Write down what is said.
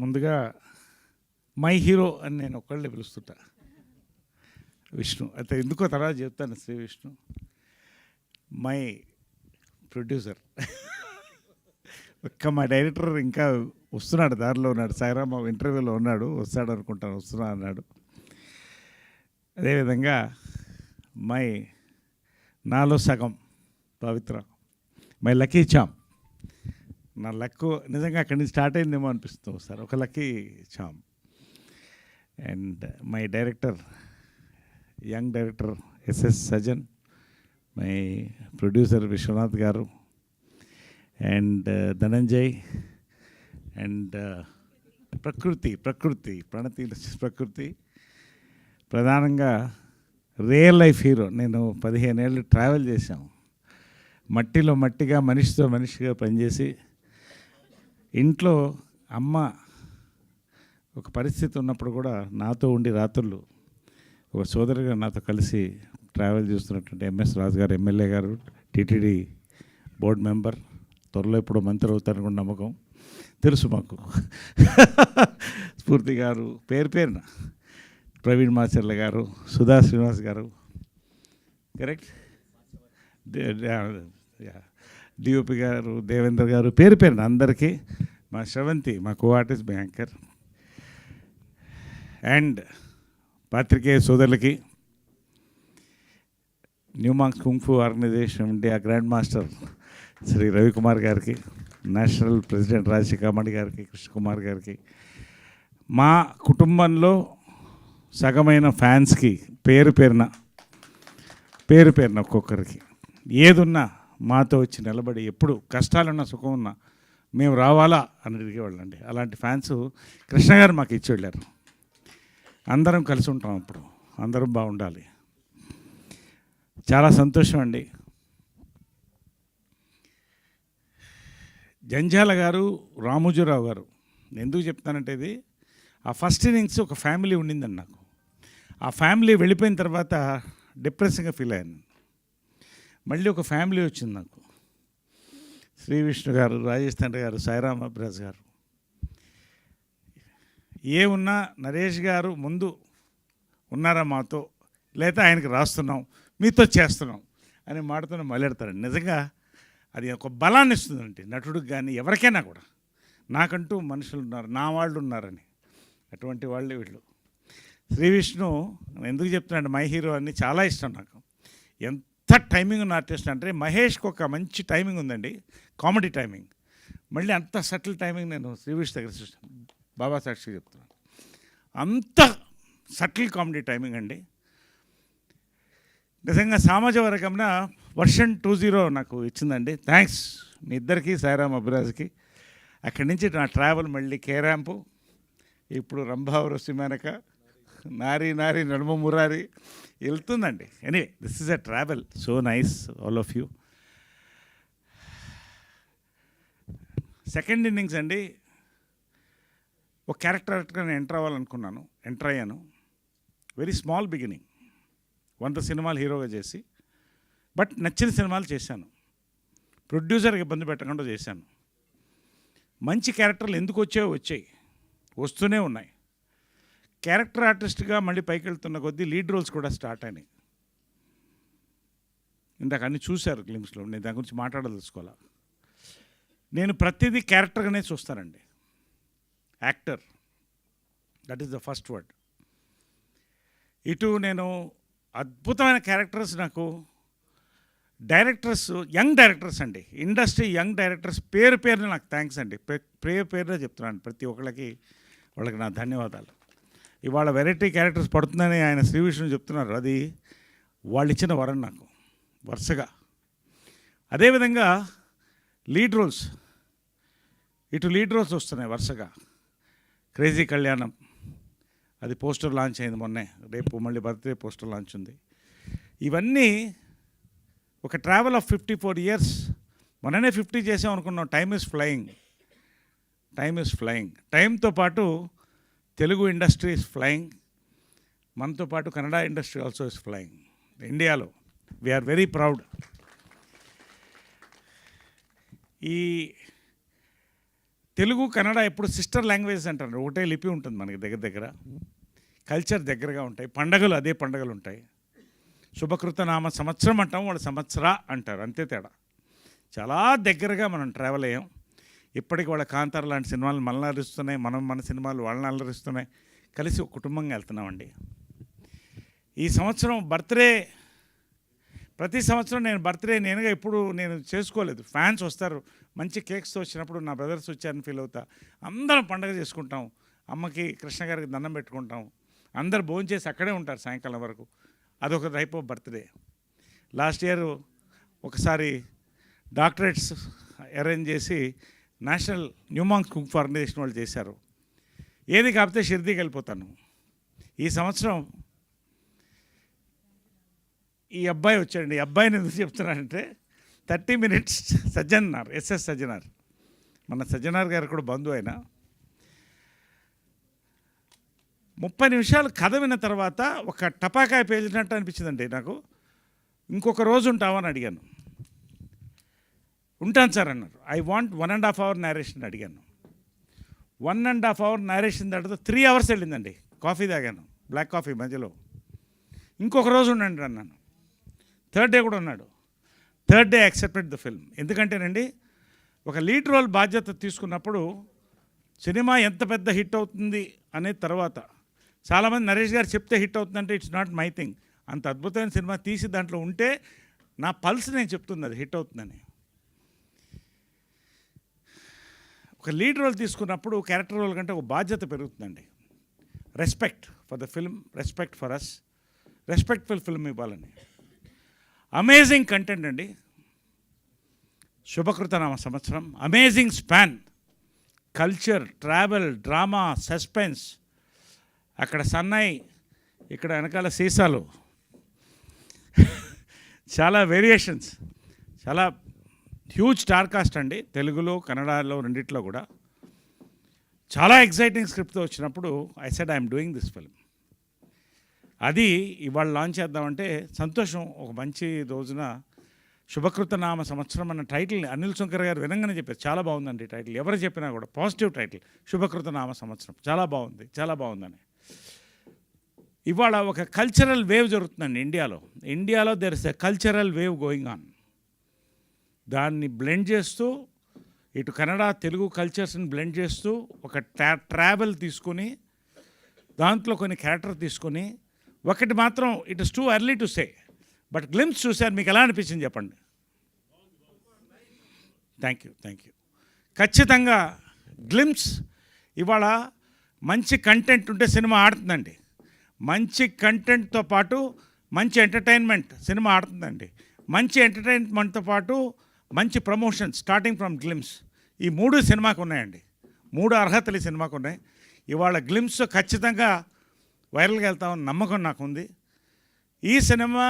ముందుగా my hero అని నేను ఒక్కళ్ళే పిలుస్తుంటా, విష్ణు. అయితే ఎందుకో తర్వాత చెప్తాను. Shri Vishnu my producer. ఒక్క మా డైరెక్టర్ ఇంకా వస్తున్నాడు, దారిలో ఉన్నాడు. సాయిరామ్ ఇంటర్వ్యూలో ఉన్నాడు, వస్తాడు అనుకుంటాను, వస్తున్నా అన్నాడు. అదేవిధంగా మై నాలో సగం పవిత్ర, మై లక్కీ చామ్. నా లక్ నిజంగా అక్కడి నుంచి స్టార్ట్ అయిందేమో అనిపిస్తుంది సార్, ఒక lucky charm. And my director, young director SS Sajan, my producer Vishwanath garu, and Dhananjay, and ప్రకృతి ప్రణతి ప్రకృతి. ప్రధానంగా రియల్ లైఫ్ హీరో. నేను 15 ఏళ్ళు ట్రావెల్ చేశాను, మట్టిలో మట్టిగా, మనిషితో మనిషిగా పనిచేసి, ఇంట్లో అమ్మ ఒక పరిస్థితి ఉన్నప్పుడు కూడా నాతో ఉండి రాత్రులు ఒక సోదరుగా నాతో కలిసి ట్రావెల్ చేస్తున్నటువంటి ఎంఎస్ రాజు గారు, ఎమ్మెల్యే గారు, టీటీడీ బోర్డు మెంబర్, త్వరలో ఇప్పుడు మంత్రి అవుతారనుకున్న నమ్మకం తెలుసు మాకు. స్ఫూర్తి గారు, పేరున ప్రవీణ్ మాచర్ల గారు, సుధా శ్రీనివాస్ గారు, కరెక్ట్, డిఓపి గారు, దేవేంద్ర గారు, పేరున అందరికీ, మా శ్రవంతి, మా కో ఆర్టిస్ట్, మా యాంకర్, అండ్ పాత్రికేయ సోదరులకి, new monks kung fu organization India grand master Shri Ravikumar గారికి, నేషనల్ ప్రెసిడెంట్ రాజశేఖర్ గారికి, కృష్ణకుమార్ గారికి, మా కుటుంబంలో సగమైన ఫ్యాన్స్కి పేరున ఒక్కొక్కరికి, ఏదున్నా మాతో వచ్చి నిలబడి, ఎప్పుడు కష్టాలున్నా సుఖం ఉన్నా మేము రావాలా అని అడిగేవాళ్ళండి. అలాంటి ఫ్యాన్స్ కృష్ణ గారు మాకు ఇచ్చి వెళ్ళారు. అందరం కలిసి ఉంటాం, అప్పుడు అందరం బాగుండాలి. చాలా సంతోషం అండి. జంజాల గారు, రామోజీరావు గారు, ఎందుకు చెప్తానంటే, ఇది ఆ ఫస్ట్ ఇన్నింగ్స్ ఒక ఫ్యామిలీ ఉండిందండి నాకు. ఆ ఫ్యామిలీ వెళ్ళిపోయిన తర్వాత డిప్రెసింగ్గా ఫీల్ అయ్యాను. మళ్ళీ ఒక ఫ్యామిలీ వచ్చింది నాకు. శ్రీ విష్ణు గారు, రాజేష్ తండ్రి గారు, సాయిరామ్ అబ్రాజ్ గారు, ఏమున్నా నరేష్ గారు ముందు ఉన్నారా మాతో, లేదా ఆయనకి రాస్తున్నాం, మీతో చేస్తున్నాం అని మాటతో మొదలెడతారండి. నిజంగా అది ఒక బలాన్ని ఇస్తుందండి నటుడికి కానీ ఎవరికైనా కూడా. నాకంటూ మనుషులు ఉన్నారు, నా వాళ్ళు ఉన్నారని, అటువంటి వాళ్ళే వీళ్ళు. శ్రీ విష్ణు ఎందుకు చెప్తున్నాడు మై హీరో అని, చాలా ఇష్టం నాకు. ఎంత టైమింగ్ ఉన్న ఆర్టిస్ట్ అంటే, మహేష్కి ఒక మంచి టైమింగ్ ఉందండి, కామెడీ టైమింగ్. మళ్ళీ అంత సటిల్ టైమింగ్ నేను శ్రీ విష్ణు దగ్గర చూస్తాను, బాబా సాక్షి చెప్తున్నాను. అంత సటిల్ కామెడీ టైమింగ్ అండి. నిజంగా సామాజ వర్గంన వర్షన్ 20 నాకు ఇచ్చిందండి. థ్యాంక్స్ మీ ఇద్దరికి, సాయిరామ్ అభిరాజ్కి. అక్కడి నుంచి నా ట్రావెల్ మళ్ళీ కేరాంపు, ఇప్పుడు రంభావరసి మేనక, నారీ నడుమ మురారి వెళ్తుందండి. Anyway, this is a travel, so nice all of you. Second innings అండి, ఒక క్యారెక్టర్గా నేను ఎంటర్ అయ్యాను. వెరీ స్మాల్ బిగినింగ్, 100 సినిమాలు హీరోగా చేసి, బట్ నచ్చిన సినిమాలు చేశాను. ప్రొడ్యూసర్కి ఇబ్బంది పెట్టకుండా చేశాను. మంచి క్యారెక్టర్లు ఎందుకు వచ్చాయి, వస్తూనే ఉన్నాయి. క్యారెక్టర్ ఆర్టిస్ట్గా మళ్ళీ పైకి వెళ్తున్న కొద్దీ లీడ్ రోల్స్ కూడా స్టార్ట్ అయినాయి. ఇందాక అన్నీ చూశారు గ్లిమ్స్లో, నేను దాని గురించి మాట్లాడదలుచుకోవాలా. నేను ప్రతిదీ క్యారెక్టర్గానే చూస్తానండి. Actor, that is the first word. ఇటు నేను అద్భుతమైన క్యారెక్టర్స్, నాకు డైరెక్టర్స్, యంగ్ డైరెక్టర్స్ అండి, ఇండస్ట్రీ యంగ్ డైరెక్టర్స్ పేరున నాకు థ్యాంక్స్ అండి. పేరున చెప్తున్నాను ప్రతి ఒక్కళ్ళకి, వాళ్ళకి నా ధన్యవాదాలు. ఇవాళ వెరైటీ క్యారెక్టర్స్ పడుతుందని ఆయన శ్రీ విష్ణు చెప్తున్నారు, అది వాళ్ళు ఇచ్చిన వరం నాకు వరుసగా. అదేవిధంగా లీడ్ రోల్స్, ఇటు లీడ్ రోల్స్ వస్తున్నాయి వరుసగా. క్రేజీ కళ్యాణం, అది పోస్టర్ లాంచ్ అయింది మొన్నే, రేపు మళ్ళీ బర్త్డే పోస్టర్ లాంచ్ ఉంది. ఇవన్నీ ఒక ట్రావెల్ ఆఫ్ 54 years. మొన్ననే 50 చేసాం అనుకున్నాం. Time is flying. టైంతో పాటు తెలుగు ఇండస్ట్రీ ఈజ్ ఫ్లయింగ్, మనతో పాటు Kannada industry also is flying. ఇండియాలో వీఆర్ వెరీ ప్రౌడ్. ఈ తెలుగు కన్నడ ఎప్పుడు సిస్టర్ లాంగ్వేజ్ అంటారు, ఒకటే లిపి ఉంటుంది మనకి దగ్గర కల్చర్ దగ్గరగా ఉంటాయి, పండగలు అదే పండగలు ఉంటాయి. శుభకృత నామ సంవత్సరం అంటాం, వాళ్ళు సంవత్సర అంటారు, అంతే తేడా. చాలా దగ్గరగా మనం ట్రావెల్ అయ్యాం. ఇప్పటికి వాళ్ళ కాంతార లాంటి సినిమాలు మనల్ని అలరిస్తున్నాయి, మన సినిమాలు వాళ్ళని అలరిస్తున్నాయి. కలిసి ఒక కుటుంబంగా వెళ్తున్నామండి. ఈ సంవత్సరం బర్త్డే, ప్రతి సంవత్సరం నేను బర్త్డే నేనుగా ఎప్పుడు నేను చేసుకోలేదు. ఫ్యాన్స్ వస్తారు, మంచి కేక్స్తో వచ్చినప్పుడు నా బ్రదర్స్ వచ్చారని ఫీల్ అవుతా. అందరం పండగ చేసుకుంటాం, అమ్మకి కృష్ణ గారికి దండం పెట్టుకుంటాం, అందరు భోంచేసి అక్కడే ఉంటారు సాయంకాలం వరకు. అదొక type of birthday. Last year ఒకసారి డాక్టరేట్స్ అరేంజ్ చేసి నేషనల్ న్యూమాంగ్స్ కుంగ్ ఆర్గనైజేషన్ వాళ్ళు చేశారు. ఏది కాకపోతే షిర్దీకి వెళ్ళిపోతాను. ఈ సంవత్సరం ఈ అబ్బాయి వచ్చాడండి. ఈ అబ్బాయిని ఎందుకు చెప్తున్నానంటే 30 minutes సజ్జనార్, ఎస్ఎస్ సజ్జనార్, మన సజ్జనార్ గారు కూడా బంధువు అయినా 30 నిమిషాలు కథ విన్న తర్వాత ఒక టపాకాయ పేలినట్టు అనిపించిందండి నాకు. ఇంకొక రోజు ఉంటామని అడిగాను. ఉంటాను సార్ అన్నారు. ఐ వాంట్ 1.5 hour నేరేషన్ అడిగాను. 1.5 hour నేరేషన్ తర్వాత 3 hours వెళ్ళిందండి. కాఫీ తాగాను, బ్లాక్ కాఫీ మధ్యలో. ఇంకొక రోజు ఉండండి అన్నాను. థర్డ్ డే కూడా ఉన్నాడు. Third day accepted the film. ఎందుకంటేనండి, ఒక లీడ్ రోల్ బాధ్యత తీసుకున్నప్పుడు సినిమా ఎంత పెద్ద హిట్ అవుతుంది అనే తర్వాత చాలామంది నరేష్ గారు చెప్తే హిట్ అవుతుందంటే ఇట్స్ నాట్ మై థింగ్. అంత అద్భుతమైన సినిమా తీసి దాంట్లో ఉంటే నా పల్స్ నేను చెప్తుంది అది హిట్ అవుతుందని. ఒక లీడ్ రోల్ తీసుకున్నప్పుడు క్యారెక్టర్ రోల్ కంటే ఒక బాధ్యత పెరుగుతుందండి. Respect for the film, respect for us, respectful film ఇవ్వాలని. అమేజింగ్ కంటెంట్ అండి. శుభకృతనామ సంవత్సరం, amazing span, culture, travel, drama, suspense, అక్కడ సన్నాయి, ఇక్కడ వెనకాల సీసాలు, చాలా వేరియేషన్స్, చాలా హ్యూజ్ స్టార్ కాస్ట్ అండి. తెలుగులో కన్నడలో రెండిట్లో కూడా చాలా ఎగ్జైటింగ్ స్క్రిప్ట్తో వచ్చినప్పుడు I said I'm doing this film. అది ఇవాళ లాంచ్ చేద్దామంటే సంతోషం. ఒక మంచి రోజున శుభకృతనామ సంవత్సరం అన్న టైటిల్ అనిల్ శంకర్ గారు వినంగానే చెప్పారు, చాలా బాగుందండి టైటిల్. ఎవరు చెప్పినా కూడా పాజిటివ్ టైటిల్, శుభకృతనామ సంవత్సరం, చాలా బాగుంది, చాలా బాగుందని. ఇవాళ ఒక కల్చరల్ వేవ్ జరుగుతుందండి ఇండియాలో there is a cultural wave going on. దాన్ని బ్లెండ్ చేస్తూ, ఇటు కన్నడ తెలుగు కల్చర్స్ని బ్లెండ్ చేస్తూ, ఒక ట్రావెల్ తీసుకొని దాంట్లో కొన్ని క్యారెక్టర్ తీసుకొని, ఒకటి మాత్రం it is too early to say, but glimpse చూశారు, మీకు ఎలా అనిపించింది చెప్పండి. Thank you. ఖచ్చితంగా గ్లిమ్స్ ఇవాళ మంచి కంటెంట్ ఉంటే సినిమా ఆడుతుందండి. మంచి కంటెంట్తో పాటు మంచి ఎంటర్టైన్మెంట్ సినిమా ఆడుతుందండి. మంచి ఎంటర్టైన్మెంట్తో పాటు మంచి ప్రమోషన్ స్టార్టింగ్ ఫ్రమ్ గ్లిమ్స్, ఈ 3 సినిమాకు ఉన్నాయండి. 3 అర్హతలు ఈ సినిమాకు ఉన్నాయి. ఇవాళ గ్లిమ్స్ ఖచ్చితంగా వైరల్గా వెళ్తామని నమ్మకం నాకుంది. ఈ సినిమా